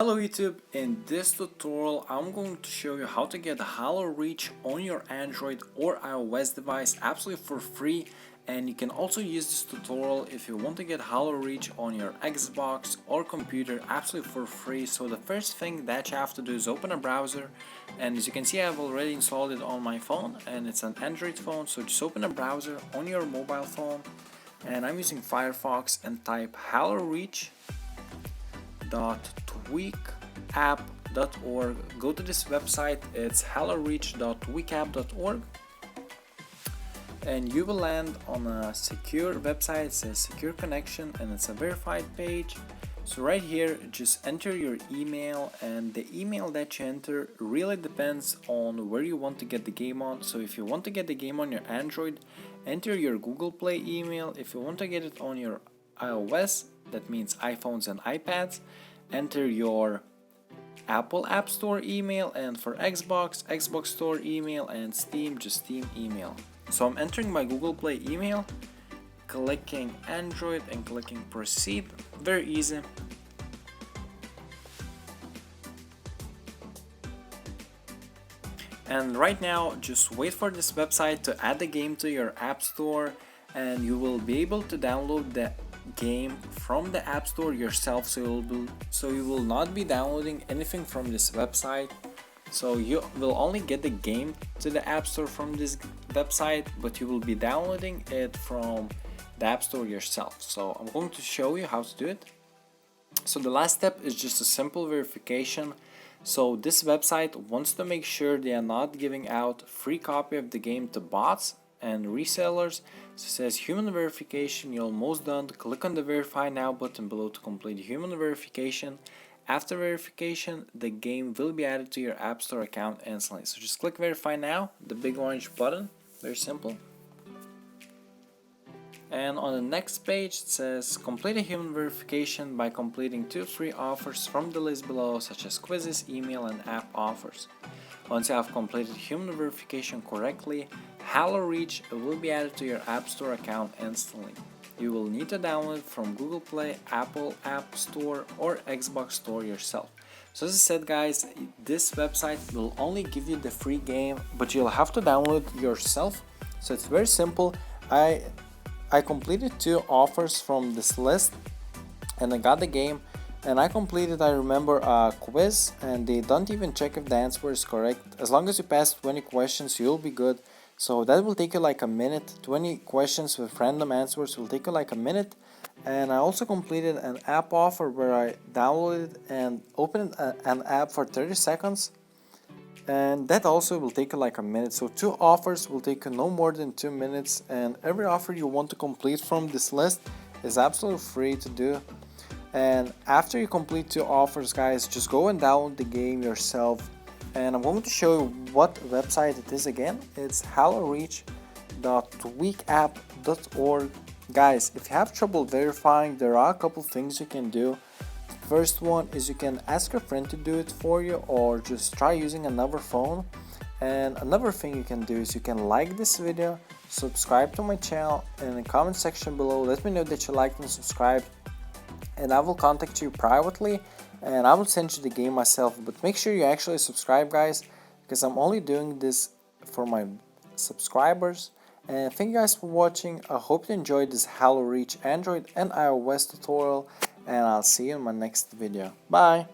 Hello YouTube, in this tutorial I'm going to show you how to get Halo Reach on your Android or iOS device absolutely for free, and you can also use this tutorial if you want to get Halo Reach on your Xbox or computer absolutely for free. So the first thing that you have to do is open a browser, and as you can see I've already installed it on my phone and it's an Android phone. So just open a browser on your mobile phone, and I'm using Firefox, and type haloreach.tweakapp.org. Go to this website, it's haloreach.tweakapp.org, and you will land on a secure website. It says secure connection and it's a verified page. So right here just enter your email, and the email that you enter really depends on where you want to get the game on. So if you want to get the game on your Android, enter your Google Play email. If you want to get it on your iOS, that means iPhones and iPads, enter your Apple App Store email, and for Xbox, Xbox Store email, and Steam, just Steam email. So I'm entering my Google Play email, clicking Android and clicking proceed. Very easy. And right now just wait for this website to add the game to your App Store, and you will be able to download the game from the App Store yourself. So you will not be downloading anything from this website. So you will only get the game to the App Store from this website, but you will be downloading it from the App Store yourself. So I'm going to show you how to do it. So the last step is just a simple verification. So this website wants to make sure they are not giving out free copy of the game to bots and resellers. So it says human verification, you're almost done. Click on the verify now button below to complete human verification. After verification, the game will be added to your App Store account instantly. So just click verify now, the big orange button, very simple. And on the next page it says complete a human verification by completing 2 free offers from the list below, such as quizzes, email, and app offers. Once you have completed human verification correctly, Halo Reach will be added to your App Store account instantly. You will need to download from Google Play, Apple App Store, or Xbox Store yourself. So as I said guys, this website will only give you the free game, but you'll have to download yourself. So it's very simple. I completed 2 offers from this list and I got the game, and I completed, I remember, a quiz, and they don't even check if the answer is correct. As long as you pass 20 questions you'll be good. So that will take you like a minute. 20 questions with random answers will take you like a minute. And I also completed an app offer where I downloaded and opened an app for 30 seconds, and that also will take you like a minute. So 2 offers will take you no more than 2 minutes, and every offer you want to complete from this list is absolutely free to do. And after you complete 2 offers guys, just go and download the game yourself. And I'm going to show you what website it is again. It's haloreach.tweakapp.org. Guys, if you have trouble verifying, there are a couple things you can do. First one is you can ask a friend to do it for you, or just try using another phone. And another thing you can do is you can like this video, subscribe to my channel, and in the comment section below let me know that you liked and subscribed, and I will contact you privately and I will send you the game myself. But make sure you actually subscribe guys, because I'm only doing this for my subscribers. And thank you guys for watching. I hope you enjoyed this Halo Reach Android and iOS tutorial, and I'll see you in my next video. Bye!